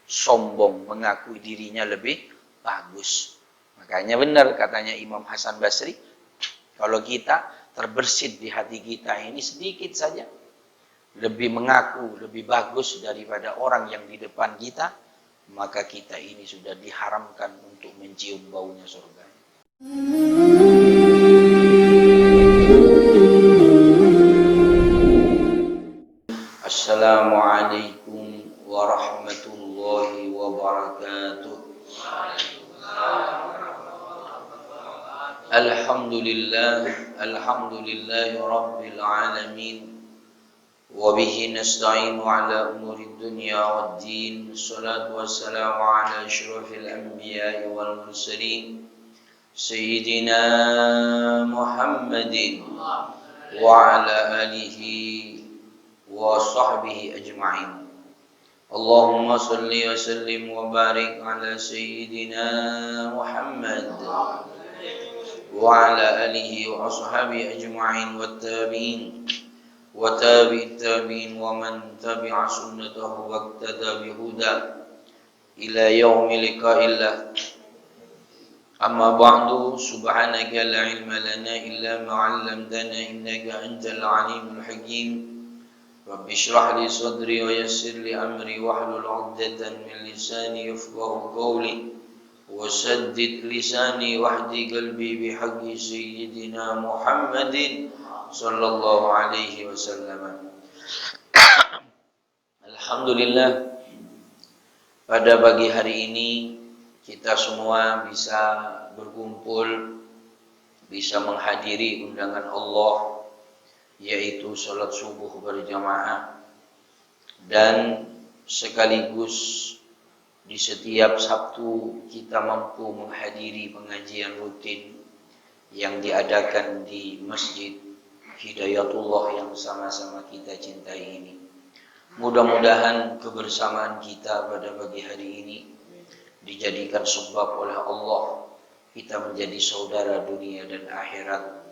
sombong, mengakui dirinya lebih bagus. Makanya benar katanya Imam Hasan Basri, kalau kita terbersit di hati kita ini sedikit saja, lebih mengaku, lebih bagus daripada orang yang di depan kita, maka kita ini sudah diharamkan untuk mencium baunya surga. Assalamualaikum warahmatullahi wabarakatuh. Alhamdulillahi rabbil alamin. Wabihi nasta'inu ala umuri dunya waddin. Salatu wassalamu ala asyrafil anbiya'i wal mursalin Sayyidina Muhammadin wa ala alihi wa sahbihi ajma'in. Allahumma salli wa sallim wa barik ala Sayyidina Muhammad wa ala alihi wa ashabihi ajma'in wa tabi'in wa tabi'it tabi'in wa man tabi'a sunnatahu wa iqtada bihuda ila yaumi liqa'illah. Amma ba'du, subhanaka la ilma lana illa ma 'allamtana innaka antal alimul hakim. Rabbi shrah li sadri wa yassir li amri wahlul 'uqdatam min lisani yafqahu qawli wasaddid lisani wahdi qalbi bihaqqi sayyidina Muhammadin sallallahu alaihi wasallam. Alhamdulillah, pada pagi hari ini kita semua bisa berkumpul, bisa menghadiri undangan Allah, yaitu salat subuh berjamaah, dan sekaligus di setiap Sabtu kita mampu menghadiri pengajian rutin yang diadakan di Masjid Hidayatullah yang sama-sama kita cintai ini. Mudah-mudahan kebersamaan kita pada pagi hari ini dijadikan sebab oleh Allah kita menjadi saudara dunia dan akhirat.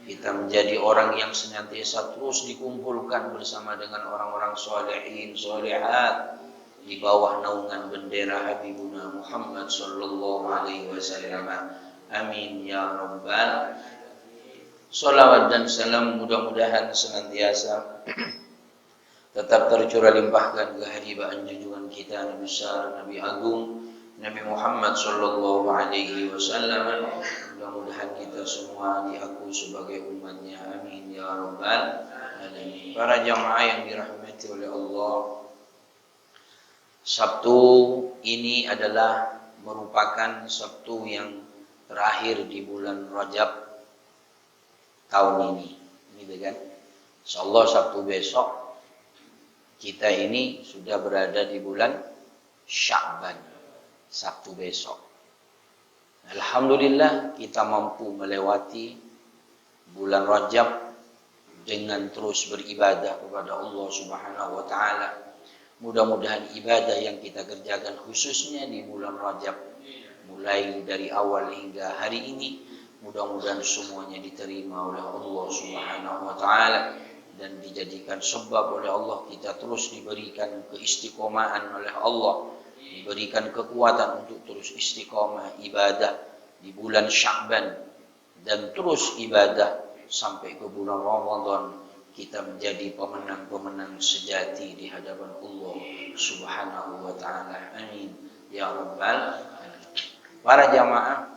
Kita menjadi orang yang senantiasa terus dikumpulkan bersama dengan orang-orang solehin, solehat di bawah naungan bendera Habibuna Muhammad sallallahu alaihi wasallam. Amin ya rabbal. Salawat dan salam mudah-mudahan senantiasa tetap tercurah limpahkan kehadiran junjungan kita Nabi besar, Nabi agung, Nabi Muhammad sallallahu alaihi wasallam. Mudah-mudahan kita semua diakui sebagai umatnya. Amin ya rabbal alamin. Para jamaah yang dirahmati oleh Allah, Sabtu ini adalah merupakan Sabtu yang terakhir di bulan Rajab tahun ini. Gitu kan? Insyaallah Sabtu besok kita ini sudah berada di bulan Sya'ban. Sabtu besok. Alhamdulillah kita mampu melewati bulan Rajab dengan terus beribadah kepada Allah Subhanahu wa taala. Mudah-mudahan ibadah yang kita kerjakan khususnya di bulan Rajab mulai dari awal hingga hari ini, mudah-mudahan semuanya diterima oleh Allah Subhanahu wa taala dan dijadikan sebab oleh Allah kita terus diberikan keistiqomahan oleh Allah, diberikan kekuatan untuk terus istiqomah ibadah di bulan Sya'ban dan terus ibadah sampai ke bulan Ramadan. Kita menjadi pemenang-pemenang sejati di hadapan Allah Subhanahu wa taala. Amin ya rabbal alamin. Para jamaah,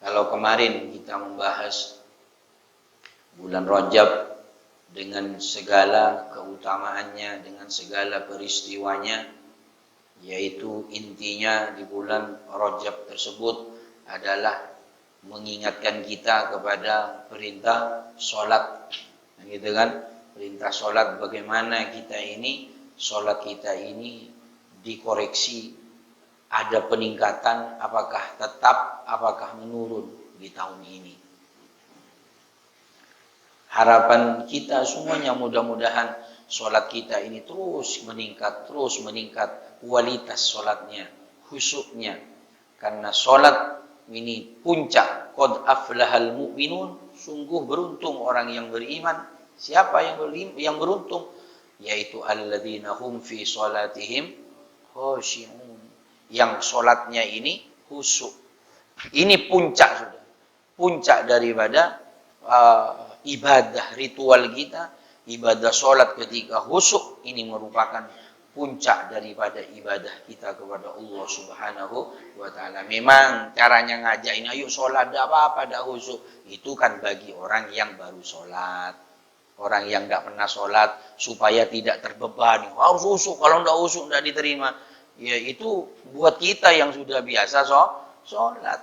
kalau kemarin kita membahas bulan Rajab dengan segala keutamaannya, dengan segala peristiwanya, yaitu intinya di bulan Rajab tersebut adalah mengingatkan kita kepada perintah sholat, gitu kan? Perintah sholat, bagaimana kita ini sholat kita ini dikoreksi, ada peningkatan, apakah tetap, apakah menurun di tahun ini. Harapan kita semuanya mudah-mudahan sholat kita ini terus meningkat kualitas sholatnya, khusyuknya. Karena sholat ini puncak, qad aflahal mu'minun, sungguh beruntung orang yang beriman. Siapa yang beruntung? Yaitu alladzina hum fi sholatihim khashi'un, yang sholatnya ini khusyuk. Ini puncak sudah. Puncak daripada ibadah ritual kita, ibadah sholat ketika khusyuk, ini merupakan puncak daripada ibadah kita kepada Allah Subhanahu wa Ta'ala. Memang caranya ngajakin, ayo sholat, tidak apa-apa, tidak khusyuk. Itu kan bagi orang yang baru sholat. Orang yang tidak pernah sholat, supaya tidak terbebani. Harus khusyuk, kalau tidak khusyuk tidak diterima. Ya itu buat kita yang sudah biasa sholat.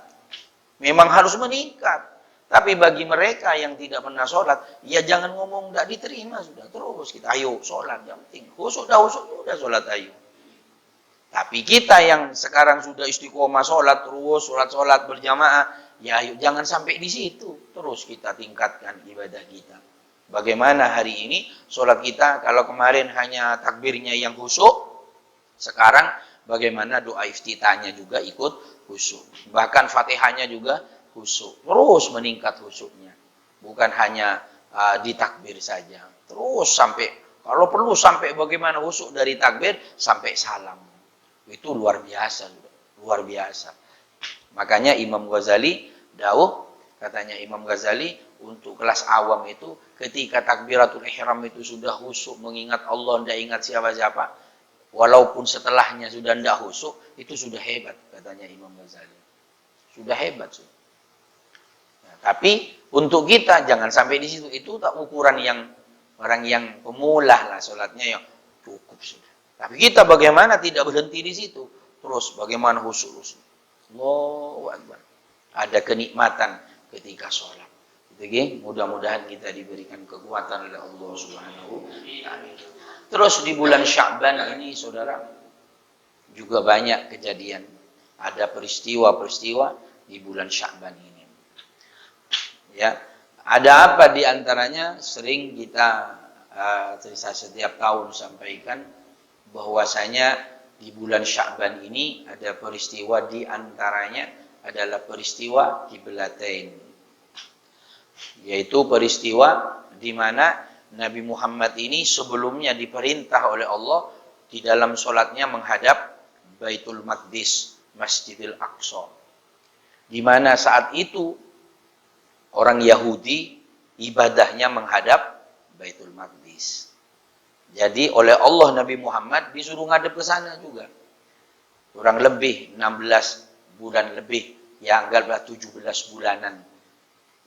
Memang harus meningkat. Tapi bagi mereka yang tidak pernah sholat, ya jangan ngomong tidak diterima sudah. Terus kita ayo sholat, yang penting. Khusyuk dah khusyuk, sudah sholat ayo. Tapi kita yang sekarang sudah istiqomah sholat, terus sholat berjamaah, ya ayo jangan sampai di situ. Terus kita tingkatkan ibadah kita. Bagaimana hari ini sholat kita, kalau kemarin hanya takbirnya yang khusyuk, sekarang bagaimana doa iftitahnya juga ikut khusyuk. Bahkan fatihahnya juga khusyuk. Terus meningkat khusyuknya. Bukan hanya di takbir saja. Terus sampai, kalau perlu sampai bagaimana khusyuk dari takbir sampai salam. Itu luar biasa. Luar biasa. Makanya Imam Ghazali, katanya Imam Ghazali, untuk kelas awam itu, ketika takbiratul ihram itu sudah khusyuk, mengingat Allah, tidak ingat siapa-siapa, walaupun setelahnya sudah tidak khusyuk, itu sudah hebat, katanya Imam Ghazali. Sudah hebat. Sudah. Nah, tapi untuk kita jangan sampai di situ. Itu tak ukuran yang orang yang pemula lah sholatnya, yang cukup sudah. Tapi kita bagaimana tidak berhenti di situ, terus bagaimana khusyuk. Allahu Akbar. Ada kenikmatan ketika sholat. Jadi mudah-mudahan kita diberikan kekuatan oleh Allah Subhanahu wa Ta'ala. Terus di bulan Sya'ban ini saudara juga banyak kejadian. Ada peristiwa-peristiwa di bulan Sya'ban ini. Ya, ada apa di antaranya? Sering kita setiap tahun sampaikan bahwasanya di bulan Sya'ban ini ada peristiwa, di antaranya adalah peristiwa Qiblatain. Yaitu peristiwa di mana Nabi Muhammad ini sebelumnya diperintah oleh Allah di dalam sholatnya menghadap Baitul Maqdis, Masjidil Aqsa. Di mana saat itu orang Yahudi ibadahnya menghadap Baitul Maqdis. Jadi oleh Allah Nabi Muhammad disuruh ngadep ke sana juga. Kurang lebih 16 bulan lebih, ya anggaplah 17 bulanan.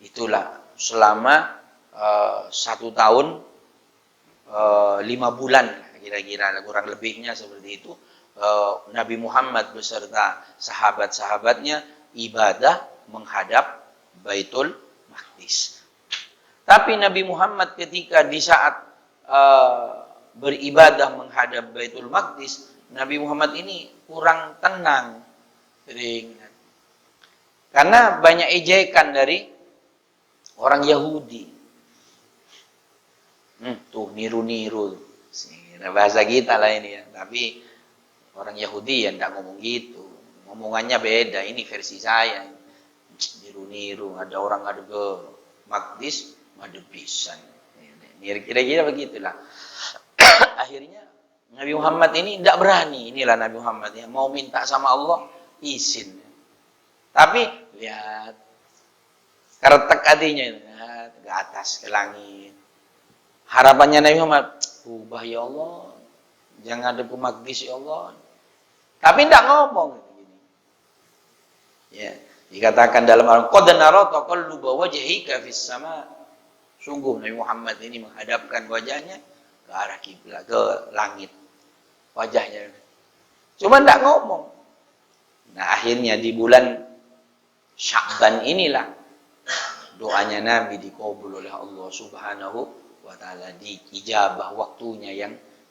Itulah selama 1 tahun 5 bulan kira-kira, kurang lebihnya seperti itu, Nabi Muhammad beserta sahabat-sahabatnya ibadah menghadap Baitul Maqdis. Tapi Nabi Muhammad ketika di saat beribadah menghadap Baitul Maqdis, Nabi Muhammad ini kurang tenang, karena banyak ejekan dari orang Yahudi. Tuh niru-niru. Bahasa kita lah ini ya. Tapi orang Yahudi ya tidak ngomong gitu. Ngomongannya beda. Ini versi saya. Niru-niru. Ada orang ada ke Maqdis, ada pisan. Kira-kira begitulah. Akhirnya Nabi Muhammad ini tidak berani. Inilah Nabi Muhammad ya. Mau minta sama Allah, izin. Tapi lihat, keretek hatinya ke atas, ke langit. Harapannya Nabi Muhammad, ubah ya Allah, jangan ada Maqdis ya Allah. Tapi tidak ngomong. Ya, dikatakan dalam Al-Quran, qad nara taqalluba wajhika fis sama. Sungguh Nabi Muhammad ini menghadapkan wajahnya ke arah kiblat, ke langit. Wajahnya. Cuma tidak ngomong. Nah, akhirnya di bulan Sya'ban inilah doanya Nabi dikabul oleh Allah Subhanahu wa Ta'ala, diijabah waktunya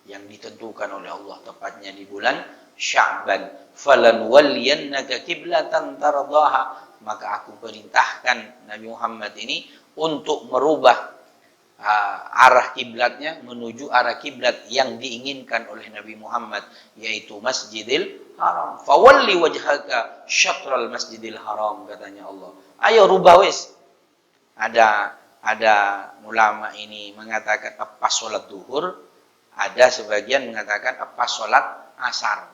yang ditentukan oleh Allah, tepatnya di bulan Sya'ban. Falan waliyannaka qiblatan tardaha, maka aku perintahkan Nabi Muhammad ini untuk merubah arah kiblatnya menuju arah kiblat yang diinginkan oleh Nabi Muhammad, yaitu Masjidil Haram. Fawalli wajhaka syatral Masjidil Haram, katanya Allah. Ayo rubah wis. Ada ulama ini mengatakan apa sholat duhur, ada sebagian mengatakan apa sholat asar.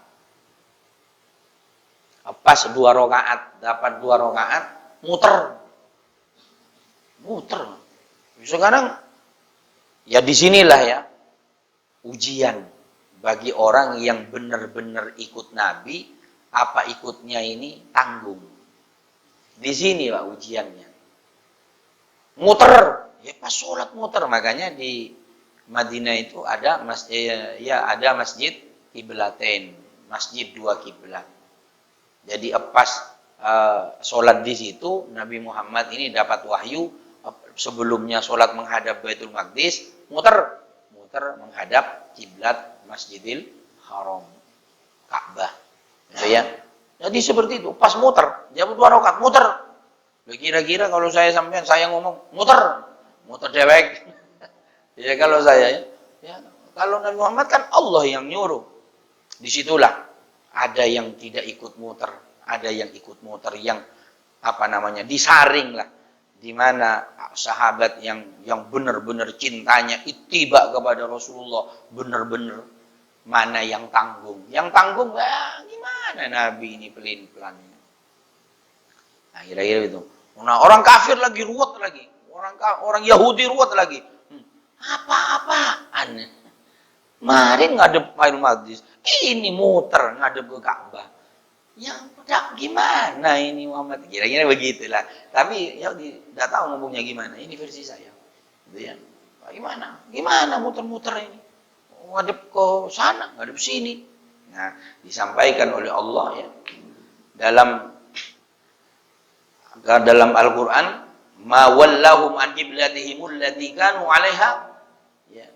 pas 2 rakaat, dapat 2 rakaat, muter. Sekarang ya disinilah ya ujian bagi orang yang benar-benar ikut Nabi, apa ikutnya ini tanggung. Di sini Pak ujiannya. Muter, ya pas sholat muter. Makanya di Madinah itu ada ada masjid kiblatain, masjid 2 kiblat. Jadi pas sholat di situ Nabi Muhammad ini dapat wahyu sebelumnya sholat menghadap Baitul Maqdis, muter menghadap kiblat Masjidil Haram, Ka'bah. Gitu ya. Jadi seperti itu, pas muter, jam 2 rakaat muter. Kira-kira kalau saya sampean saya ngomong muter dewek. Ya kalau saya ya kalau Nabi Muhammad kan Allah yang nyuruh. Disitulah ada yang tidak ikut muter, ada yang ikut muter yang disaring lah. Di mana sahabat yang benar-benar cintanya ittiba kepada Rasulullah, benar-benar mana yang tanggung. Yang tanggung gimana Nabi ini pelin-pelan. Nah, kira-kira itu. Nah, orang kafir lagi ruwet lagi. Orang Yahudi ruwet lagi. Apa-apaan. Kemarin ngadep Baitul Maqdis, ini muter ngadep ke Ka'bah. Yang gimana ini Muhammad? Kira-kira begitulah. Tapi ya tidak tahu ngomongnya gimana. Ini versi saya. Gitu ya. Gimana muter-muter ini? Ngadep ke sana, ngadep sini. Nah, disampaikan oleh Allah ya dalam Al-Qur'an, ma wallahum an qiblatihimul lati kanu 'alaiha. Ya.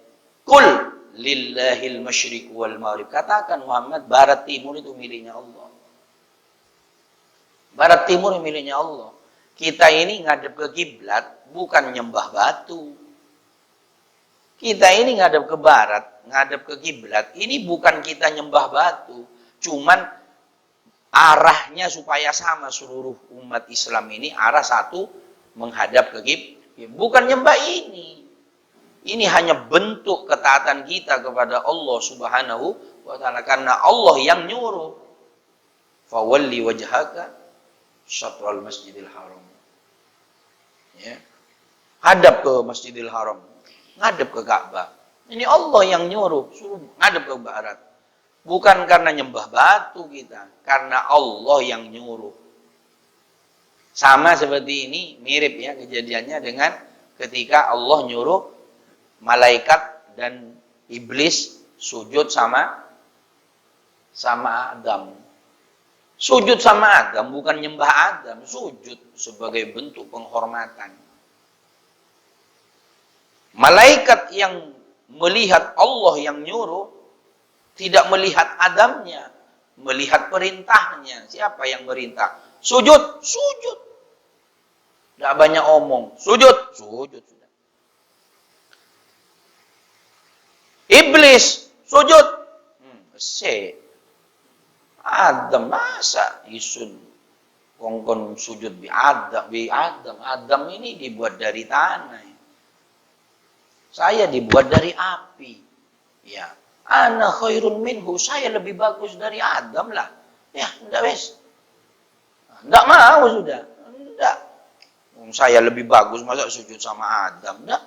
Qul lillahil masyriq wal maghrib. Katakan Muhammad, barat timur itu miliknya Allah. Barat timur miliknya Allah. Kita ini ngadep ke kiblat bukan nyembah batu. Kita ini ngadep ke barat, ngadep ke kiblat, ini bukan kita nyembah batu, cuman arahnya supaya sama seluruh umat Islam ini arah satu menghadap ke kiblat. Bukan nyembah ini. Ini hanya bentuk ketaatan kita kepada Allah Subhanahu wa taala karena Allah yang nyuruh. Fawalli wajhaka syatral Masjidil Haram. Ya. Hadap ke Masjidil Haram. Ngadep ke Ka'bah. Ini Allah yang nyuruh, suruh ngadep ke barat. Bukan karena nyembah batu kita, karena Allah yang nyuruh. Sama seperti ini, mirip ya kejadiannya dengan ketika Allah nyuruh malaikat dan iblis sujud sama Adam. Sujud sama Adam bukan nyembah Adam, sujud sebagai bentuk penghormatan. Malaikat yang melihat Allah yang nyuruh tidak melihat Adamnya, melihat perintahnya. Siapa yang merintah? Sujud. Tidak banyak omong. Sujud. Sudah. Iblis sujud. Adam masa isun kongkon sujud bi Adam. Adam ini dibuat dari tanah. Saya dibuat dari api. Ya. Ana khairun minhu. Saya lebih bagus dari Adam lah. Ya, enggak wes. Enggak mau sudah. Enggak. Saya lebih bagus masa sujud sama Adam. Enggak.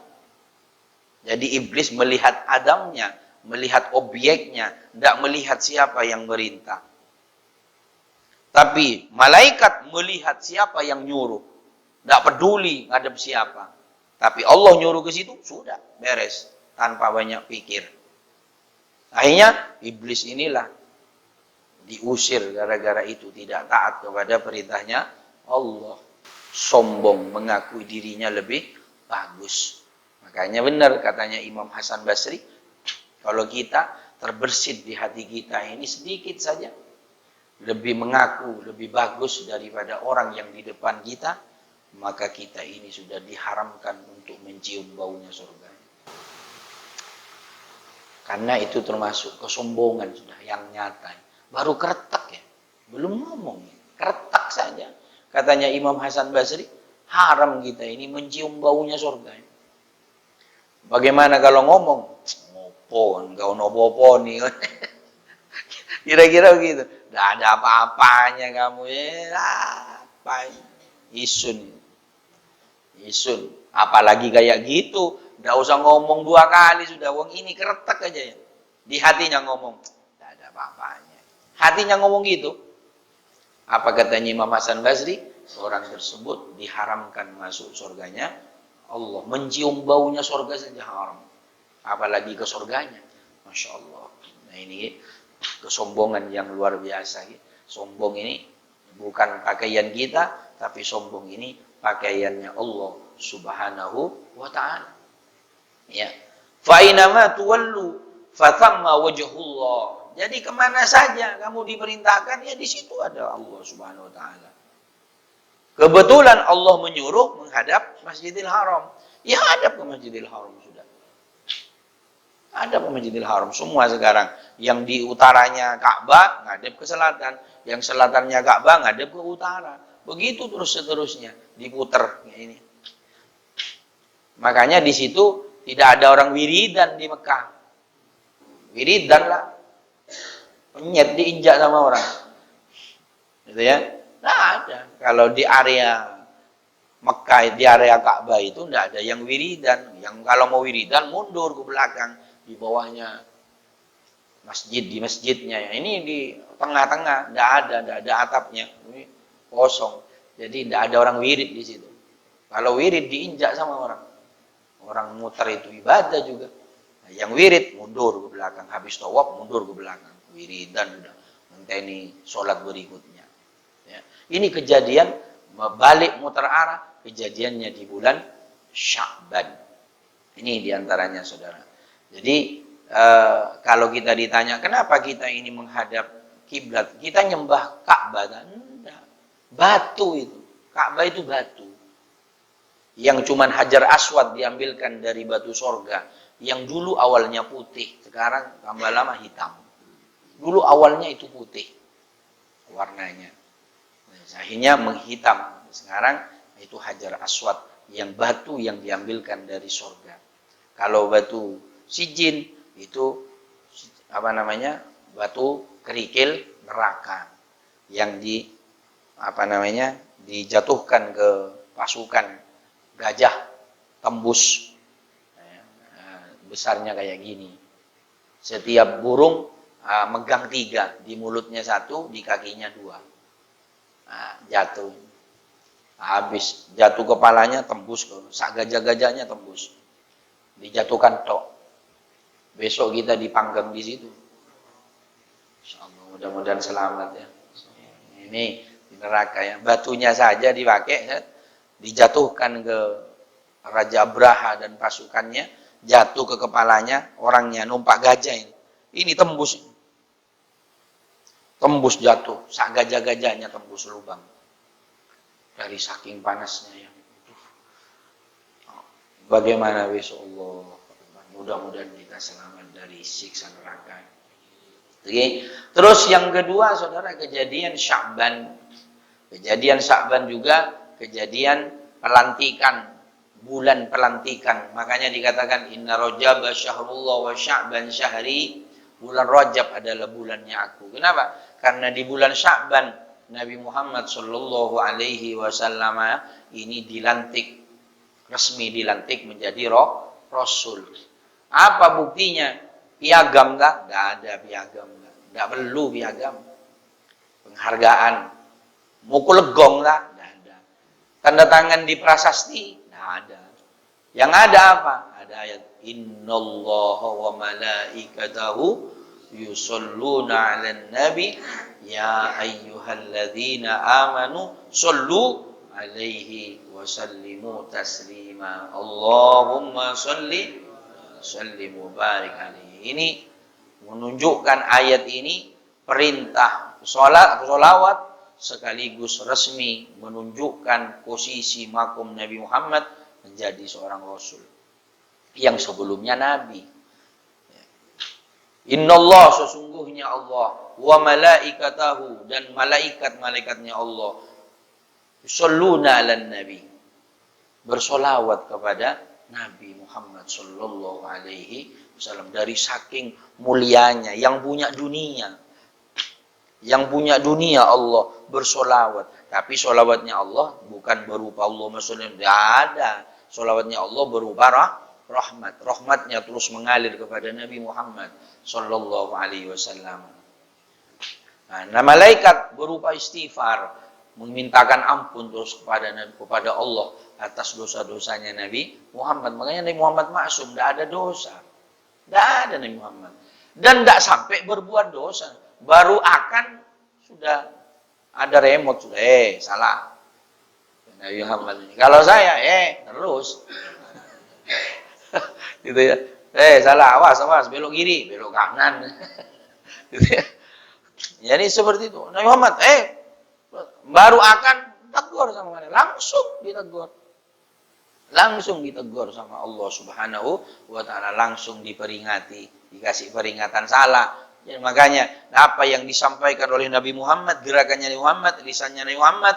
Jadi iblis melihat Adamnya, melihat objeknya, enggak melihat siapa yang merintah. Tapi malaikat melihat siapa yang nyuruh. Enggak peduli ngadep siapa. Tapi Allah nyuruh ke situ, sudah, beres. Tanpa banyak pikir. Akhirnya, iblis inilah diusir gara-gara itu. Tidak taat kepada perintahnya Allah. Sombong, mengakui dirinya lebih bagus. Makanya benar katanya Imam Hasan Basri, kalau kita terbersit di hati kita ini sedikit saja. Lebih mengaku, lebih bagus daripada orang yang di depan kita. Maka kita ini sudah diharamkan untuk mencium baunya surga. Karena itu termasuk kesombongan sudah yang nyata. Baru keretak ya, belum ngomong, keretak saja. Katanya Imam Hasan Basri, haram kita ini mencium baunya surga. Bagaimana kalau ngomong? Ngopon, kau nopopo nih. Kira-kira begitu. Nggak ada apa-apanya kamu ya. Apa? Isun. Apalagi kayak gitu. Nggak usah ngomong 2 kali sudah. Wong ini keretek aja ya. Di hatinya ngomong. Nggak ada apa-apanya. Hatinya ngomong gitu. Apa katanya Imam Hasan Basri? Orang tersebut diharamkan masuk surganya Allah. Mencium baunya surga saja haram. Apalagi ke surganya. Masya Allah. Nah ini kesombongan yang luar biasa. Sombong ini bukan pakaian kita, tapi sombong ini pakaiannya Allah Subhanahu wa ta'ala. Ya. Fa inama tuwallu fathamma wajhullah. Jadi kemana saja kamu diperintahkan, ya di situ ada Allah Subhanahu wa ta'ala. Kebetulan Allah menyuruh menghadap Masjidil Haram. Ya hadap ke Masjidil Haram sudah. Hadap ke Masjidil Haram semua sekarang. Yang di utaranya Ka'bah ngadep ke selatan, yang selatannya Ka'bah ngadep ke utara. Begitu terus seterusnya diputer ini. Makanya di situ tidak ada orang wiridan di Mekah. Wiridan lah. Penyet diinjak sama orang. Gitu ya. Nah ada. Kalau di area Mekah, di area Ka'bah itu tidak ada yang wiridan. Yang kalau mau wiridan mundur ke belakang. Di bawahnya masjid, di masjidnya. Ini di tengah-tengah. Tidak ada atapnya. Ini kosong. Jadi tidak ada orang wirid di situ. Kalau wirid diinjak sama orang. Orang muter itu ibadah juga. Nah, yang wirid mundur ke belakang. Habis tawaf mundur ke belakang. Wiridan udah. Ngenteni sholat berikutnya. Ya. Ini kejadian balik muter arah. Kejadiannya di bulan Sya'ban. Ini diantaranya saudara. Jadi kalau kita ditanya kenapa kita ini menghadap kiblat, kita nyembah Ka'bah, enggak. Batu itu, Ka'bah itu batu. Yang cuman Hajar Aswad diambilkan dari batu sorga, yang dulu awalnya putih, sekarang tambah lama hitam. Dulu awalnya itu putih warnanya, akhirnya menghitam. Sekarang itu Hajar Aswad, yang batu yang diambilkan dari sorga. Kalau batu Sijin itu apa namanya? Batu kerikil neraka yang dijatuhkan ke pasukan gajah tembus. Besarnya kayak gini. Setiap burung megang 3, di mulutnya 1, di kakinya 2. Jatuh. Habis jatuh kepalanya tembus ke sak gajah-gajahnya tembus. Dijatuhkan tok. Besok kita dipanggang di situ. Insyaallah mudah-mudahan selamat ya. Ini di neraka ya. Batunya saja dipakai, dijatuhkan ke Raja Abraha dan pasukannya, jatuh ke kepalanya, orangnya numpak gajah ini. Ini tembus. Tembus jatuh, sak gajah-gajahnya tembus lubang. Dari saking panasnya ya. Bagaimana besok Allah? Mudah-mudahan kita selamat dari siksa neraka. Oke. Terus yang kedua, saudara, kejadian Sya'ban. Kejadian Sya'ban juga kejadian pelantikan, bulan pelantikan. Makanya dikatakan Inna Rajab syahrullah wa Sya'ban syahri. Bulan Rajab adalah bulannya aku. Kenapa? Karena di bulan Sya'ban Nabi Muhammad sallallahu alaihi wasallam ini dilantik, resmi dilantik menjadi rasul. Apa buktinya? Piagam enggak? Enggak ada piagam. Enggak perlu piagam. Penghargaan. Mukul legong enggak? Enggak ada. Tanda tangan di prasasti? Enggak ada. Yang ada apa? Ada ayat Innallaha wa malaikatahu yusholluna 'alan nabi ya ayyuhalladzina amanu shollu 'alaihi wa sallimu taslima. Allahumma sholli sallim mubarak alaihi. Ini menunjukkan ayat ini perintah sholawat sekaligus resmi menunjukkan posisi makom Nabi Muhammad menjadi seorang rasul yang sebelumnya nabi. Innallah, sesungguhnya Allah, wa malaikatahu, dan malaikat-malaikatnya Allah, yusholluna 'alan nabi, bersolawat kepada Nabi Muhammad sallallahu alaihi wasallam. Dari saking mulianya yang punya dunia. Yang punya dunia Allah bersolawat. Tapi solawatnya Allah bukan berupa Allahumma sholli. Tidak ada. Solawatnya Allah berupa rahmat. Rahmatnya terus mengalir kepada Nabi Muhammad sallallahu alaihi wasallam. Nah, malaikat berupa istighfar, memintakan ampun terus kepada Allah atas dosa-dosanya Nabi Muhammad. Makanya Nabi Muhammad maksum, tidak ada dosa. Tidak ada Nabi Muhammad. Dan tidak sampai berbuat dosa. Baru akan sudah ada remote sudah. Salah. Nabi Muhammad ini. Kalau saya, terus. Gitu ya. Salah, awas, belok kiri, belok kanan. Gitu ya. Jadi seperti itu. Nabi Muhammad, baru akan tegur sama mereka. Langsung ditegur sama Allah Subhanahu wa ta'ala. Langsung diperingati. Dikasih peringatan salah. Jadi makanya, apa yang disampaikan oleh Nabi Muhammad, gerakannya Nabi Muhammad, lisannya Nabi Muhammad,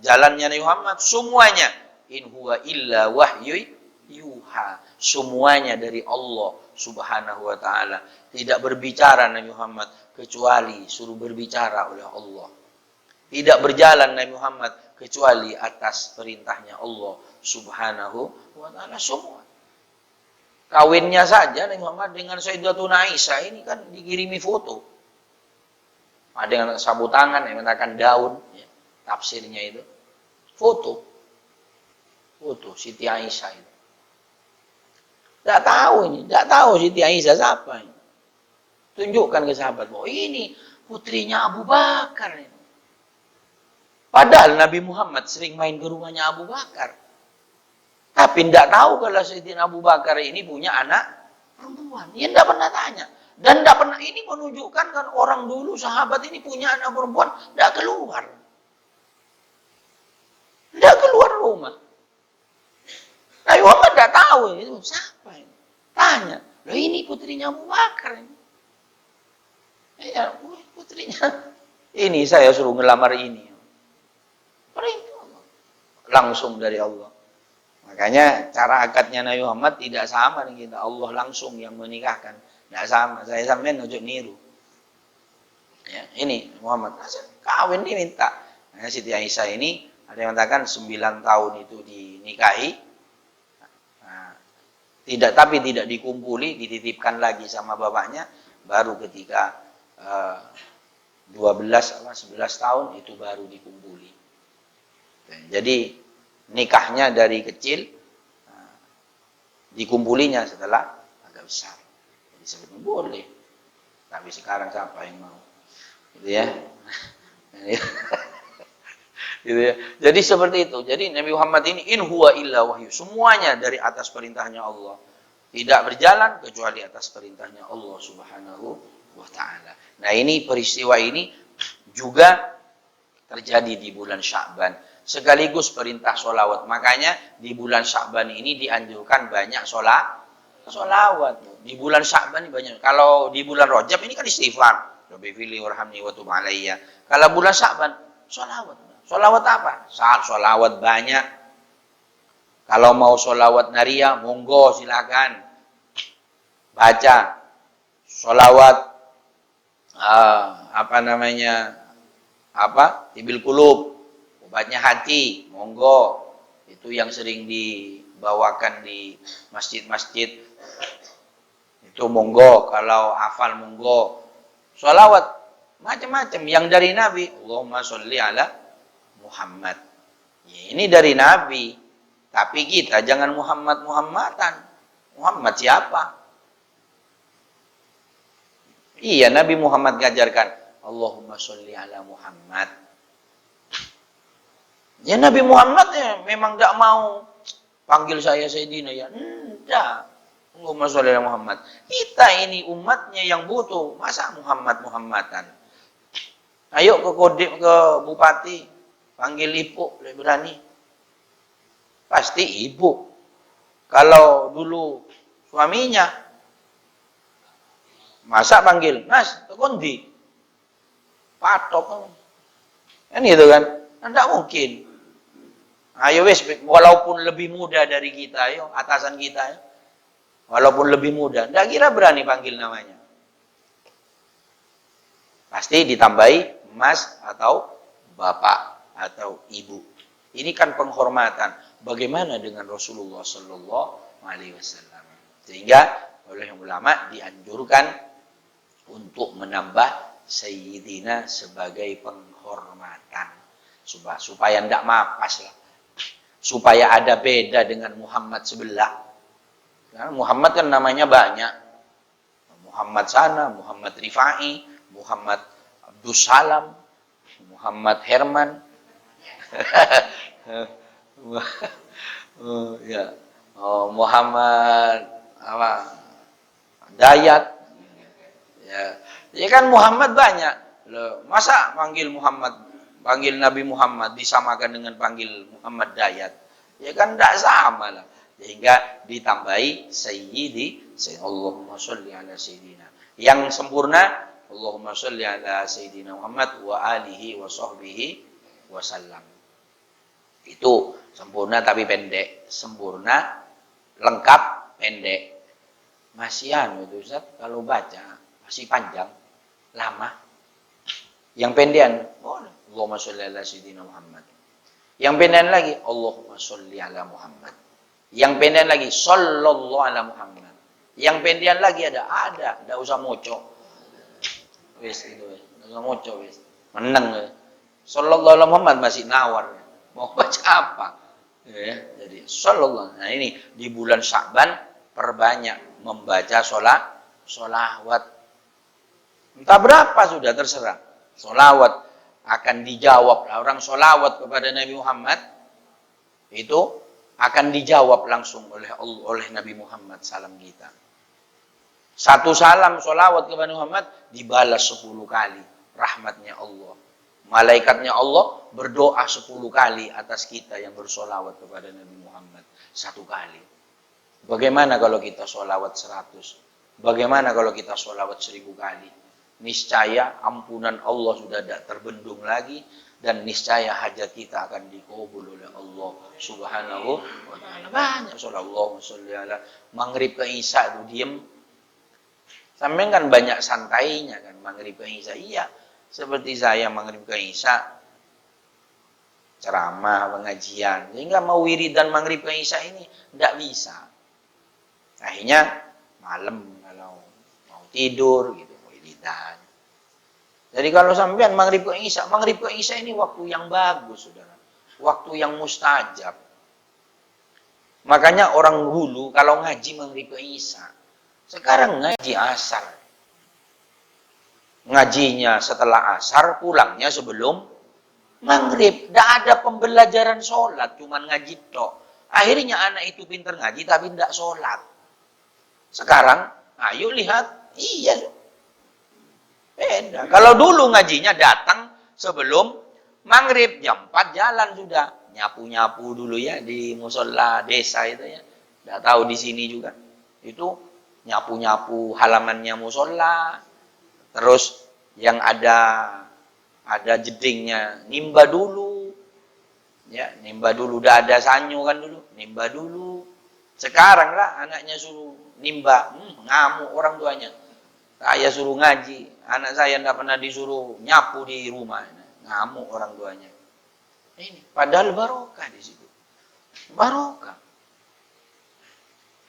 jalannya Nabi Muhammad, semuanya. In huwa illa wahyu yuha. Semuanya dari Allah Subhanahu wa ta'ala. Tidak berbicara Nabi Muhammad kecuali suruh berbicara oleh Allah. Tidak berjalan Nabi Muhammad kecuali atas perintahnya Allah Subhanahu wa ta'ala. Semua. Kawinnya saja Nabi Muhammad dengan Sayyidatuna Aisyah ini kan dikirimi foto. Ada yang sabu tangan, yang mengatakan daun, ya, tafsirnya itu. Foto Siti Aisyah itu. Tidak tahu Siti Aisyah siapa ini. Tunjukkan ke sahabat bahwa ini putrinya Abu Bakar. Padahal Nabi Muhammad sering main ke rumahnya Abu Bakar. Tapi tidak tahu kalau Sayyidina Abu Bakar ini punya anak perempuan. Dia tidak pernah tanya. Dan tidak pernah, ini menunjukkan kan orang dulu sahabat ini punya anak perempuan, tidak keluar. Tidak keluar rumah. Nabi Muhammad tidak tahu itu siapa ini. Tanya, loh ini putrinya Abu Bakar ini. Ya, putrinya. Ini saya suruh ngelamar ini. Perintah Allah. Langsung dari Allah. Makanya cara akadnya Nabi Muhammad tidak sama dengan kita. Allah langsung yang menikahkan. Tidak sama. Saya sampean ojo niru. Ya, ini Muhammad kawin diminta. Nah, Siti Aisyah ini ada yang mengatakan 9 tahun itu dinikahi. Tapi tidak dikumpuli, dititipkan lagi sama bapaknya. Baru ketika 11 tahun itu baru dikumpuli. Jadi nikahnya dari kecil, dikumpulinya setelah agak besar. Jadi sebetulnya boleh. Tapi sekarang siapa yang mau? Gitu ya. Gitu ya. Jadi seperti itu. Jadi Nabi Muhammad ini in huwa illa wahyu. Semuanya dari atas perintahnya Allah. Tidak berjalan kecuali atas perintahnya Allah Subhanahu wa ta'ala. Nah, ini peristiwa ini juga terjadi di bulan Sya'ban. Sekaligus perintah sholawat. Makanya di bulan Sya'ban ini dianjurkan banyak sholawat. Di bulan Sya'ban ini banyak. Kalau di bulan Rajab ini kan istighfar. Rabbi fili warhamni wa tub alayya. Kalau bulan Sya'ban, sholawat. Sholawat apa? Saat sholawat banyak. Kalau mau sholawat naria, monggo silakan. Baca. Sholawat. Tibil kulub. Obatnya hati, monggo. Itu yang sering dibawakan di masjid-masjid. Itu monggo, kalau hafal monggo. Sholawat macam-macam yang dari Nabi. Allahumma sholli ala Muhammad. Ya, ini dari Nabi. Tapi kita jangan Muhammad-Muhammadan. Muhammad siapa? Iya, Nabi Muhammad ngajarkan Allahumma sholli ala Muhammad. Ya Nabi Muhammad ya memang tidak mau panggil saya Sayyidina ya. Tidak. Allahumma sholli ala Muhammad. Kita ini umatnya yang butuh. Masa Muhammadan? Ayo ke Kodim, ke Bupati. Panggil ibu, lebih berani. Pasti ibu. Kalau dulu suaminya. Masa panggil, Mas, ke kondi. Patok. Kan gitu kan? Tidak mungkin. Ayo wes, walaupun lebih muda dari kita, ayo atasan kita, ya. Walaupun lebih muda, tidak kira berani panggil namanya. Pasti ditambahi mas atau bapak atau ibu. Ini kan penghormatan. Bagaimana dengan Rasulullah Sallallahu Alaihi Wasallam? Sehingga oleh ulama dianjurkan untuk menambah Sayyidina sebagai penghormatan supaya tidak mapas lah, supaya ada beda dengan Muhammad sebelah. Karena Muhammad kan namanya banyak, Muhammad sana, Muhammad Rifai, Muhammad Abdus Salam, Muhammad Herman. Ya. Muhammad apa? Dayat. Ya. Ya kan Muhammad banyak. Loh, masa panggil Nabi Muhammad disamakan dengan panggil Muhammad Dayat? Ya kan tidak sama lah. Sehingga ditambahi Allahumma sholli ala sayyidina. Yang sempurna Allahumma sholli ala sayyidina Muhammad wa alihi wa sahbihi wasallam. Itu sempurna tapi pendek. Sempurna, lengkap, pendek. Masihan itu Ustaz, kalau baca masih panjang, lama. Yang pendekan, Allahumma sholli ala sayyidina Muhammad. Yang pendekan lagi, Allahumma sholli ala Muhammad. Yang pendekan lagi, sallallahu ala Muhammad. Yang pendekan lagi ada, enggak usah moco. Wis itu, enggak usah moco wis. Menang. Sallallahu ala Muhammad masih nawar. Mau baca apa? Ya, jadi sallallahu. Nah ini di bulan Sya'ban perbanyak membaca sholawat. Entah berapa sudah terserah. Sholawat akan dijawab. Orang sholawat kepada Nabi Muhammad itu akan dijawab langsung oleh Nabi Muhammad salam kita. Satu salam sholawat kepada Muhammad dibalas 10 kali rahmatnya Allah. Malaikatnya Allah berdoa 10 kali atas kita yang bersolawat kepada Nabi Muhammad 1 kali. Bagaimana kalau kita solawat 100? Bagaimana kalau kita solawat 1000 kali? Niscaya ampunan Allah sudah tidak terbendung lagi. Dan niscaya hajat kita akan dikabul oleh Allah Subhanahu wa ta'ala. Banyak sallallahu alaihi ala Maghrib ke Isya itu diem. Sampai kan banyak santainya kan Maghrib ke Isya. Iya. Seperti saya Maghrib ke Isya ceramah, pengajian. Sehingga mau wiridan Maghrib ke Isya ini tidak bisa. Akhirnya malam kalau mau tidur gitu wiridan. Jadi kalau sampean Maghrib ke Isya ini waktu yang bagus, Saudara. Waktu yang mustajab. Makanya orang dulu kalau ngaji Maghrib ke Isya, sekarang ngaji asar. Ngajinya setelah asar, pulangnya sebelum maghrib. Tidak ada pembelajaran sholat, cuman ngaji tok. Akhirnya anak itu pintar ngaji tapi tidak sholat. Sekarang, ayo lihat, iya. Beda. Kalau dulu ngajinya datang sebelum maghrib, jam 4 jalan sudah. Nyapu-nyapu dulu ya di musola desa itu ya. Tidak tahu di sini juga. Itu nyapu-nyapu halamannya musola. Terus yang ada jedingnya nimba dulu. Ya, nimba dulu. Udah ada sanyo kan dulu. Nimba dulu. Sekarang lah anaknya suruh nimba. Ngamuk orang tuanya. Saya suruh ngaji. Anak saya tidak pernah disuruh nyapu di rumah. Ngamuk orang tuanya. Ini padahal barokah di situ. Barokah.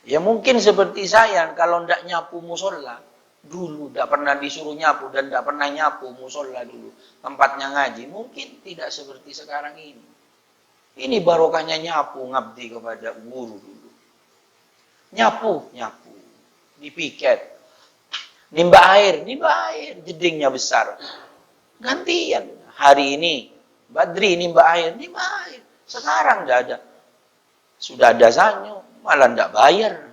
Ya mungkin seperti saya kalau tidak nyapu musola. Dulu tidak pernah disuruh nyapu dan tidak pernah nyapu musola dulu tempatnya ngaji, mungkin tidak seperti sekarang ini. Ini barokahnya nyapu ngabdi kepada guru dulu. Nyapu dipiket, nimba air, jedingnya besar. Gantian hari ini Badri nimba air. Sekarang tidak ada, sudah ada sanyo, malah tidak bayar,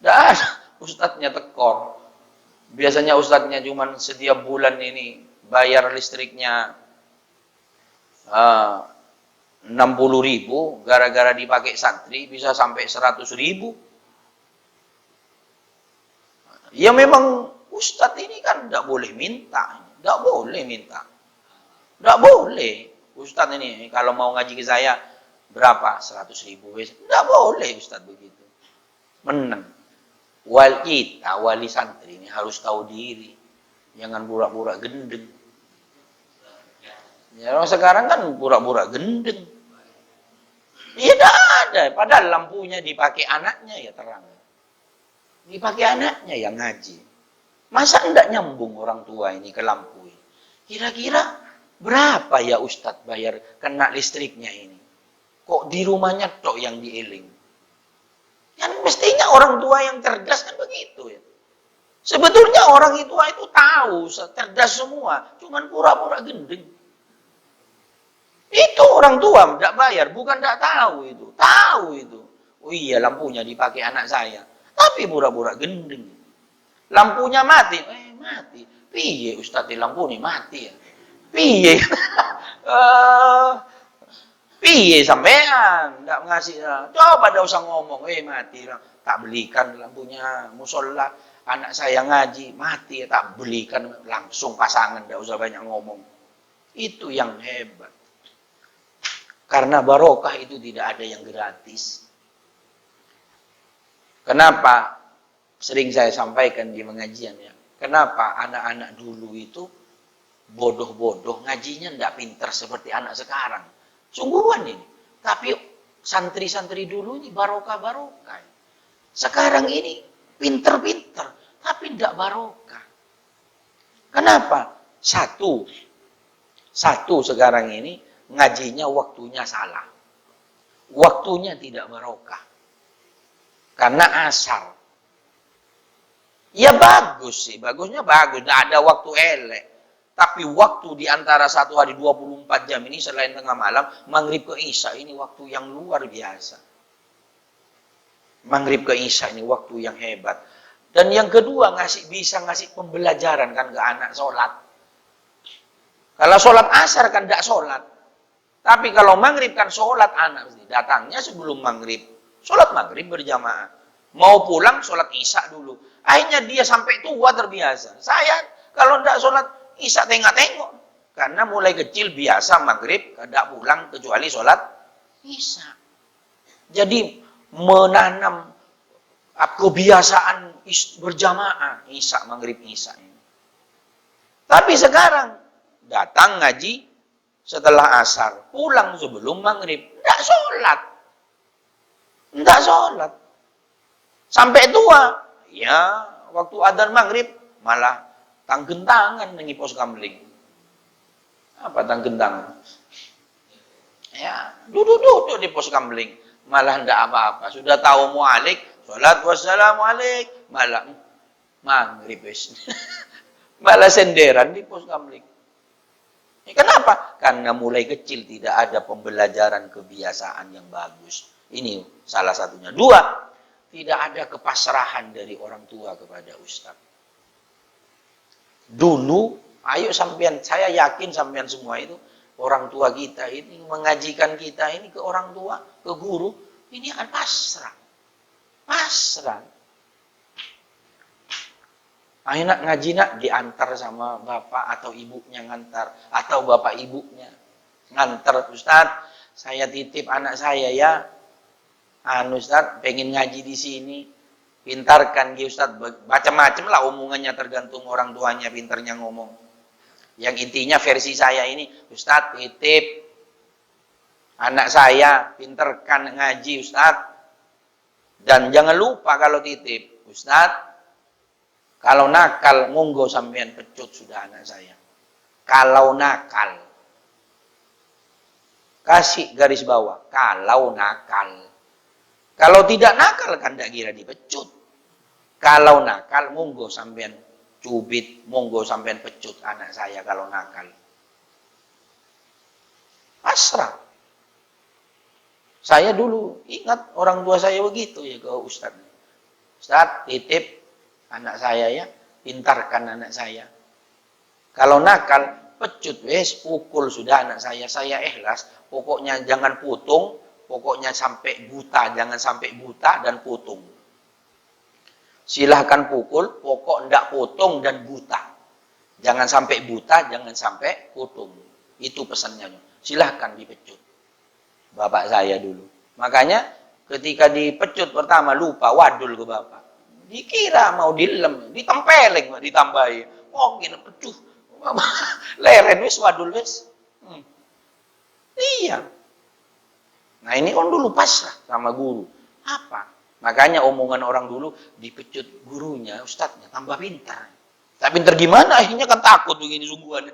tidak ada. Ustadznya tekor. Biasanya ustadznya cuma setiap bulan ini bayar listriknya 60.000, gara-gara dipakai santri bisa sampai 100.000. Ya memang ustadz ini kan tidak boleh minta. Tidak boleh. Ustadz ini kalau mau ngaji ke saya berapa? 100.000. Tidak boleh ustadz begitu. Menang. Wali santri ini harus tahu diri. Jangan pura-pura gendeng. Ya, orang sekarang kan pura-pura gendeng. Iya, tidak ada. Padahal lampunya dipakai anaknya ya terang. Dipakai anaknya yang ngaji. Masa enggak nyambung orang tua ini ke lampu ini? Kira-kira berapa ya Ustadz bayar kena listriknya ini? Kok di rumahnya tok yang dieling? Kan mestinya orang tua yang cerdas kan begitu ya. Sebetulnya orang tua itu tahu, cerdas semua. Cuman pura-pura gendeng. Itu orang tua tidak bayar, bukan tidak tahu itu. Tahu itu. Oh iya, lampunya dipakai anak saya. Tapi pura-pura gendeng. Lampunya mati. Mati. Piye Ustaz lampu ini mati ya? Piye? Piye sampean ndak ngasih. Coba enggak usah ngomong, mati. Tak belikan lampunya musola. Anak saya ngaji, mati ya tak belikan, langsung pasangan, enggak usah banyak ngomong. Itu yang hebat. Karena barokah itu tidak ada yang gratis. Kenapa? Sering saya sampaikan di pengajian ya. Kenapa anak-anak dulu itu bodoh-bodoh, ngajinya tidak pintar seperti anak sekarang. Sungguhan ini. Tapi santri-santri dulu ini barokah-barokah. Sekarang ini pintar-pintar, tapi tidak barokah. Kenapa? Satu sekarang ini ngajinya waktunya salah. Waktunya tidak barokah. Karena asal. Ya bagus sih, bagusnya bagus. Tidak ada waktu elek. Tapi waktu di antara satu hari 24 jam ini selain tengah malam, maghrib ke isya ini waktu yang luar biasa. Maghrib ke isya ini waktu yang hebat. Dan yang kedua bisa ngasih pembelajaran kan ke anak sholat. Kalau sholat asar kan tidak sholat. Tapi kalau maghrib kan sholat anak. Datangnya sebelum maghrib. Sholat maghrib berjamaah. Mau pulang sholat isya dulu. Akhirnya dia sampai tua terbiasa. Saya kalau tidak sholat isya tengok-tengok. Karena mulai kecil biasa maghrib tidak pulang kecuali sholat isya. Jadi menanam kebiasaan berjamaah isya maghrib isya ini. Tapi sekarang datang ngaji setelah asar, pulang sebelum maghrib, tidak sholat. Tidak sholat. Sampai tua, ya waktu adzan maghrib, malah tanggentangan nengi pos kamling. Apa tanggentangan? Ya, duduk-duduk di pos kamling. Malah tidak apa-apa. Sudah tahu mu'alik, sholat wassalamu'alik. Malah maghrib. Malah senderan di pos kamling. Kenapa? Karena mulai kecil tidak ada pembelajaran kebiasaan yang bagus. Ini salah satunya. Dua, tidak ada kepasrahan dari orang tua kepada ustaz. Dulu, ayo sampean, saya yakin sampean semua itu, orang tua kita ini, mengajikan kita ini ke orang tua, ke guru, ini pasrah. Pasrah. Ayo nak ngaji nak, diantar sama bapak atau ibunya ngantar. Atau bapak ibunya ngantar. Ustaz, saya titip anak saya ya. Ustaz, pengen ngaji di sini. Pintarkan dia Ustaz. Macam-macam lah omongannya tergantung orang tuanya pintarnya ngomong. Yang intinya versi saya ini, Ustaz titip anak saya. Pintarkan ngaji Ustaz. Dan jangan lupa kalau titip. Ustaz, kalau nakal, monggo sampean pecut sudah anak saya. Kalau nakal. Kasih garis bawah. Kalau nakal. Kalau tidak nakal, kan tidak kira dipecut. Kalau nakal, monggo sampean cubit. Monggo sampean pecut anak saya kalau nakal. Pasrah. Saya dulu ingat orang tua saya begitu ya ke Ustaz. Ustaz, titip anak saya ya, pintarkan anak saya. Kalau nakal, pecut wes, pukul sudah anak saya ikhlas. Pokoknya jangan putung, pokoknya sampai buta, jangan sampai buta dan putung. Silahkan pukul, pokok ndak putung dan buta. Jangan sampai buta, jangan sampai putung. Itu pesannya. Silahkan dipecut. Bapak saya dulu. Makanya ketika dipecut pertama lupa wadul ke bapak. Dikira mau dilem, ditempeleng, ditambahi. Oh, gini pecuh. Leren wis wadul wis. Hmm. Iya. Nah ini kan dulu pasrah sama guru. Apa? Makanya omongan orang dulu dipecut gurunya, ustadznya, tambah pintar. Tapi pintar gimana? Akhirnya kan takut begini sungguhan.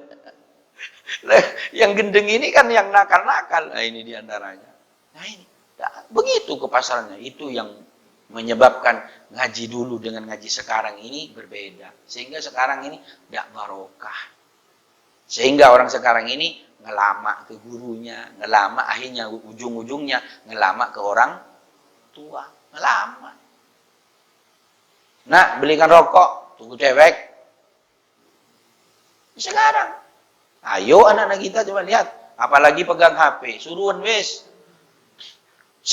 Yang gendeng ini kan yang nakal-nakal. Nah ini diantaranya. Nah ini. Nah, begitu kepasarannya. Itu yang menyebabkan ngaji dulu dengan ngaji sekarang ini berbeda. Sehingga sekarang ini tidak barokah. Sehingga orang sekarang ini ngelama ke gurunya, ngelama akhirnya ujung-ujungnya ngelama ke orang tua, ngelama. Nah, belikan rokok, tunggu cewek. Sekarang, ayo anak-anak kita coba lihat, apalagi pegang HP, suruhan wes.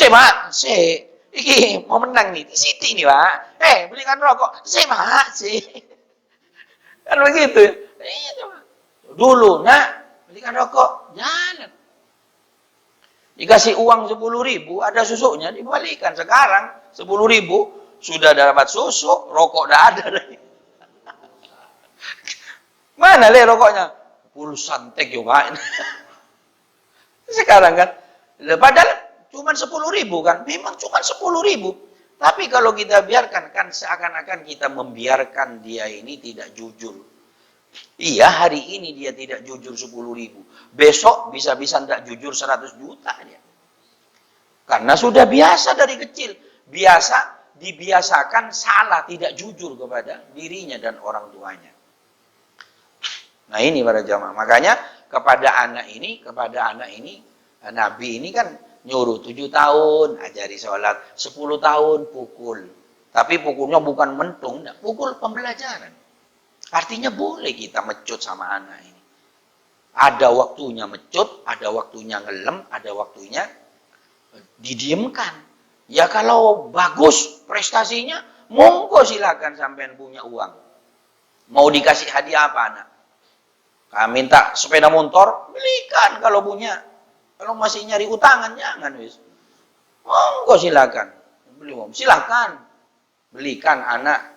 Mak, iki mau menang nih, Siti nih Pak. Belikan rokok, Mak, kan begitu. Iya coba. Dulu, nak, belikan rokok, jalan. Dikasih uang 10.000, ada susuknya, dibalikan. Sekarang 10.000, sudah dapat susu, rokok dah ada. Mana le rokoknya? Pulusan tek yo Pak. Sekarang kan, padahal cuma 10.000 kan, memang cuma 10.000. Tapi kalau kita biarkan, kan seakan-akan kita membiarkan dia ini tidak jujur. Iya, hari ini dia tidak jujur 10.000. Besok bisa-bisa tidak jujur 100 juta dia. Karena sudah biasa dari kecil. Dibiasakan salah, tidak jujur kepada dirinya dan orang tuanya. Nah ini para jamaah. Makanya kepada anak ini, Nabi ini kan nyuruh 7 tahun, ajari sholat. 10 tahun, pukul. Tapi pukulnya bukan mentung, pukul pembelajaran. Artinya boleh kita mecut sama anak ini. Ada waktunya mecut, ada waktunya ngelem, ada waktunya didiamkan. Ya kalau bagus prestasinya, monggo silakan sampean punya uang. Mau dikasih hadiah apa anak? Minta sepeda motor, belikan kalau punya. Kalau masih nyari utangan, jangan wis. Monggo silakan. Silakan. Belikan anak.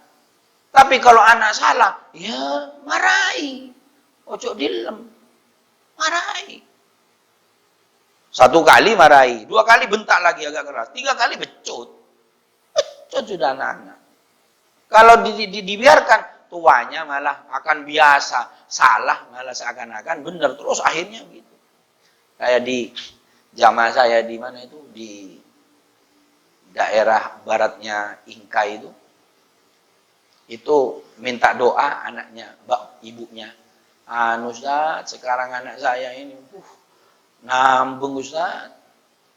Tapi kalau anak salah, ya marahi. Ojo dilem. Marahi. 1 kali marahi, 2 kali bentak lagi agak keras, 3 kali becut. Becut sudah anak-anak. Kalau dibiarkan, tuanya malah akan biasa. Salah malah seakan-akan benar. Terus akhirnya gitu. Kayak di jamaah saya di mana itu, di daerah baratnya Ingka itu minta doa anaknya, ibunya. Ustaz, sekarang anak saya ini, nambung Ustaz,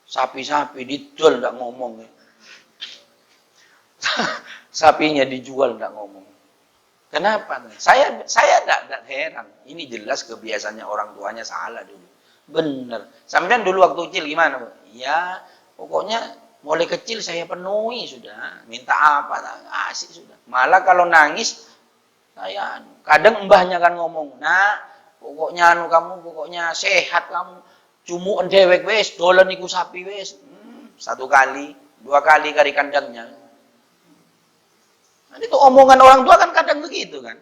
sapi-sapi didol enggak ngomong. Sapinya dijual enggak ngomong. Kenapa? Saya enggak heran. Ini jelas kebiasaannya orang tuanya salah dulu. Bener. Sampean dulu waktu kecil gimana, Bu? Ya, pokoknya mulai kecil saya penuhi sudah. Minta apa, kasih sudah. Malah kalau nangis, saya kadang mbahnya kan ngomong, nah, pokoknya kamu, pokoknya sehat kamu. Cumuan dewek wes, dolan iku sapi wes. 1 kali, 2 kali kari kandangnya. Nah, itu omongan orang tua kan kadang begitu kan.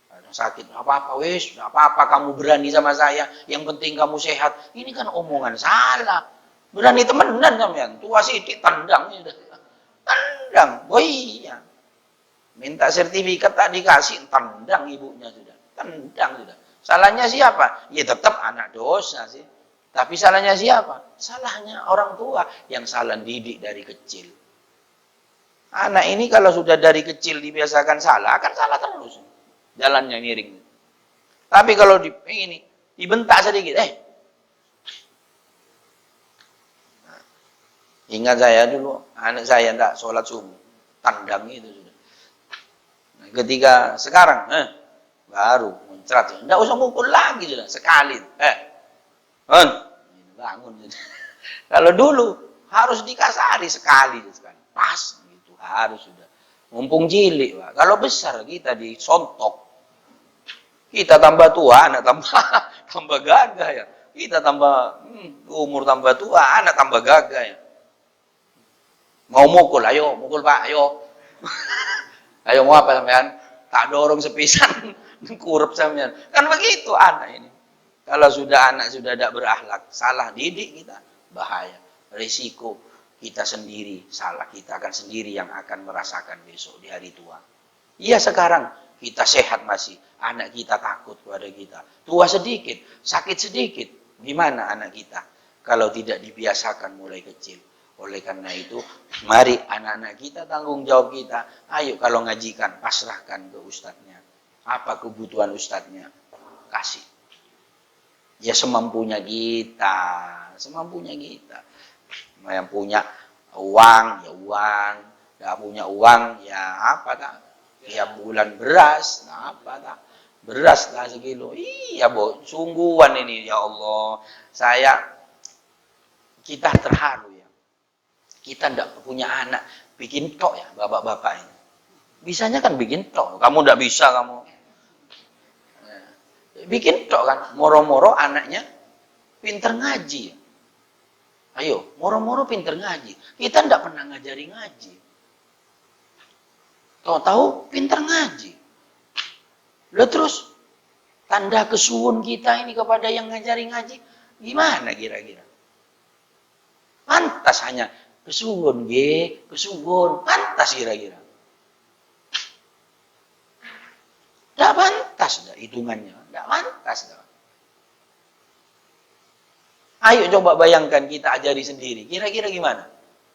Kadang sakit, enggak apa-apa wes, enggak apa-apa kamu berani sama saya, yang penting kamu sehat. Ini kan omongan salah. Berani temenan sampean, tua sidik tendang sudah. Tendang, oh iya. Minta sertifikat tak dikasih, tendang ibunya sudah. Tendang sudah. Salahnya siapa? Ya tetap anak dosa sih. Tapi salahnya siapa? Salahnya orang tua yang salah didik dari kecil. Anak ini kalau sudah dari kecil dibiasakan salah, akan salah terus. Jalannya miring. Tapi kalau ini dibentak sedikit, ingat saya dulu, anak saya tidak sholat subuh, tandang itu sudah. Nah, ketika sekarang, baru muncrat, tidak usah mukul lagi sudah, sekali. Bangun. Kalau dulu harus dikasari sekali, pas gitu harus sudah. Mumpung cilik, Pak. Kalau besar kita disontok. Kita tambah tua, anak tambah gagah ya. Kita tambah umur tambah tua, anak tambah gagah ya. Mau mukul, ayo mukul Pak, ayo. Ayo mau apa sampean? Tak dorong sepisan, kurup sampean. Kan begitu anak ini. Kalau sudah anak sudah tidak berakhlak, salah didik kita, bahaya. Risiko kita sendiri, salah kita akan sendiri yang akan merasakan besok di hari tua. Iya sekarang kita sehat masih, anak kita takut kepada kita. Tua sedikit, sakit sedikit, gimana anak kita? Kalau tidak dibiasakan mulai kecil. Oleh karena itu, mari anak-anak kita tanggung jawab kita. Ayo kalau ngajikan, pasrahkan ke ustadznya. Apa kebutuhan ustadznya? Kasih. Ya semampunya kita, semampunya kita. Yang punya uang, ya uang. Nggak punya uang, ya apa tak? Tiap bulan beras, nah apa tak? Beras lah sekilo. Iya, Bo, sungguhan ini, ya Allah. Kita terharu ya. Kita ndak punya anak, bikin tok ya, bapak-bapak ini. Bisanya kan bikin tok. Kamu ndak bisa kamu. Bikin tok kan, moro-moro anaknya pinter ngaji. Ayo, moro-moro pinter ngaji. Kita ndak pernah ngajari ngaji. Tahu pinter ngaji. Lalu terus tanda kesuwun kita ini kepada yang ngajari ngaji, gimana kira-kira? Pantas hanya kesuwun, kesuwun, pantas kira-kira. Tidak pantas dah hitungannya, tidak pantas dah. Ayo coba bayangkan kita ajari sendiri, kira-kira gimana?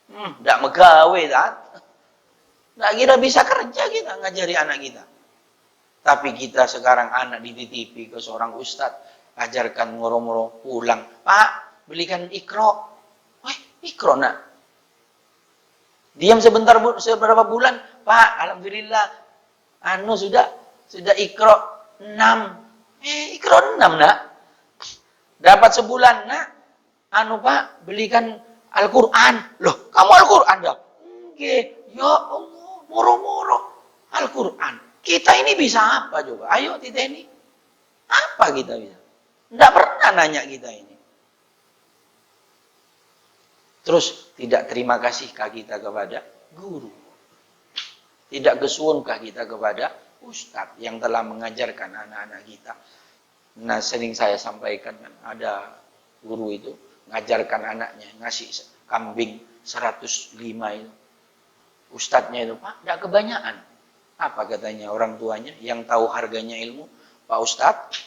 Tidak megawe, tidak kira bisa kerja kita ngajari anak kita. Tapi kita sekarang anak dititipi ke seorang ustadz, ajarkan moro-moro pulang, Pak belikan ikro, ikro nak. Diam sebentar seberapa bulan, Pak alhamdulillah, sudah ikro 6. Ikro 6 nak. Dapat sebulan nak. Pak belikan Al-Quran. Loh kamu Al-Quran dah? Oke. Ya Allah, moro-moro Al-Quran. Kita ini bisa apa coba? Ayo kita ini. Apa kita bisa? Tidak pernah nanya kita ini. Terus tidak terima kasihkah kita kepada guru? Tidak kesuwunkah kita kepada ustadz yang telah mengajarkan anak-anak kita? Nah sering saya sampaikan kan, ada guru itu ngajarkan anaknya, ngasih kambing 105 itu. Ustadznya itu, Pak, tidak kebanyakan. Apa katanya orang tuanya yang tahu harganya ilmu? Pak Ustadz,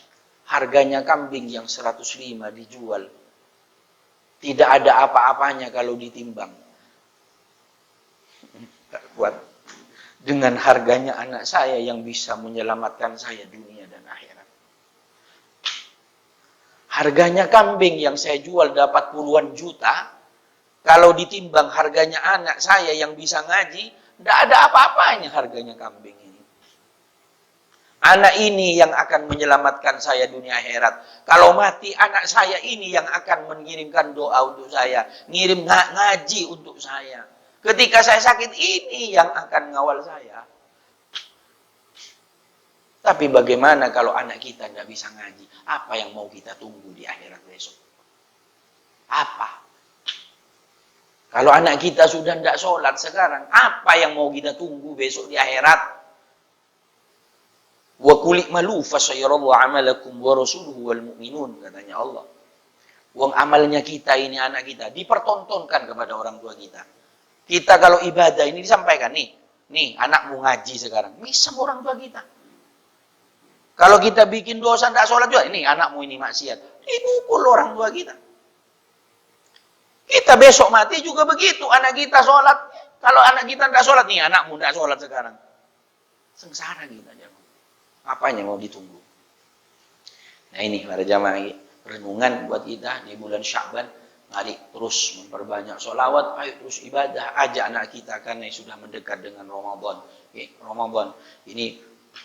harganya kambing yang 105 dijual. Tidak ada apa-apanya kalau ditimbang. Tak kuat. Dengan harganya anak saya yang bisa menyelamatkan saya dunia dan akhirat. Harganya kambing yang saya jual dapat puluhan juta. Kalau ditimbang harganya anak saya yang bisa ngaji, tidak ada apa-apanya harganya kambing ini. Anak ini yang akan menyelamatkan saya dunia akhirat. Kalau mati anak saya ini yang akan mengirimkan doa untuk saya. Ngirim ngaji untuk saya. Ketika saya sakit ini yang akan ngawal saya. Tapi bagaimana kalau anak kita tidak bisa ngaji? Apa yang mau kita tunggu di akhirat besok? Apa? Kalau anak kita sudah tidak sholat sekarang, apa yang mau kita tunggu besok di akhirat? Wa kulik malu fasayarallahu amalakum wa rasuluhu wal mu'minun, katanya Allah. Uang amalnya kita ini anak kita dipertontonkan kepada orang tua kita. Kita kalau ibadah ini disampaikan nih anakmu ngaji sekarang, bisa orang tua kita. Kalau kita bikin dosa tidak sholat juga, ini anakmu ini maksiat, dipukul orang tua kita. Kita besok mati juga begitu, anak kita sholat. Kalau anak kita tidak sholat, nih anakmu tidak sholat sekarang. Sengsara kita. Apanya mau ditunggu? Nah ini para jamaah, renungan buat kita di bulan Sya'ban. Mari terus memperbanyak sholawat, ayo terus ibadah. Ajak anak kita karena sudah mendekat dengan Ramadan. Ramadan ini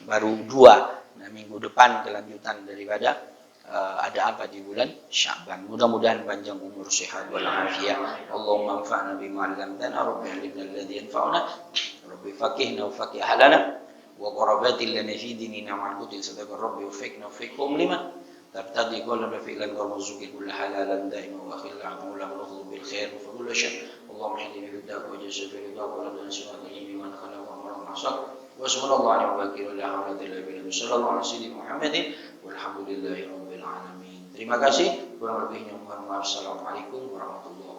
baru 2. Nah minggu depan kelanjutan daripada ada apa di bulan Sya'ban. Mudah-mudahan panjang umur, sehat wal afiat. Allahumma anfa'na bima 'allamtana, rabbi 'allimna alladhi yanfa'una, rabbi faqihna wa faqih ahlana wa qarabatil lana fi dinina ma'al kutil sadaqar rabbi wafiqna wafiqhum lima tabtadi qawlan wa fi'lan wa marzuqi kull halalan daima wa akhil 'amalan wa nafdhu bil khair wa kullu shay. Allahumma hdina fi hidayah wa jazza fi hidayah wa la tansuha bima khalaqa wa amara ma'asad. Wa sallallahu alaihi wa sallam ala sayyidina Muhammadin walhamdulillahi rabbil alamin. Terima kasih. Kurang lebihnya mohon maaf. Assalamualaikum warahmatullahi wabarakatuh.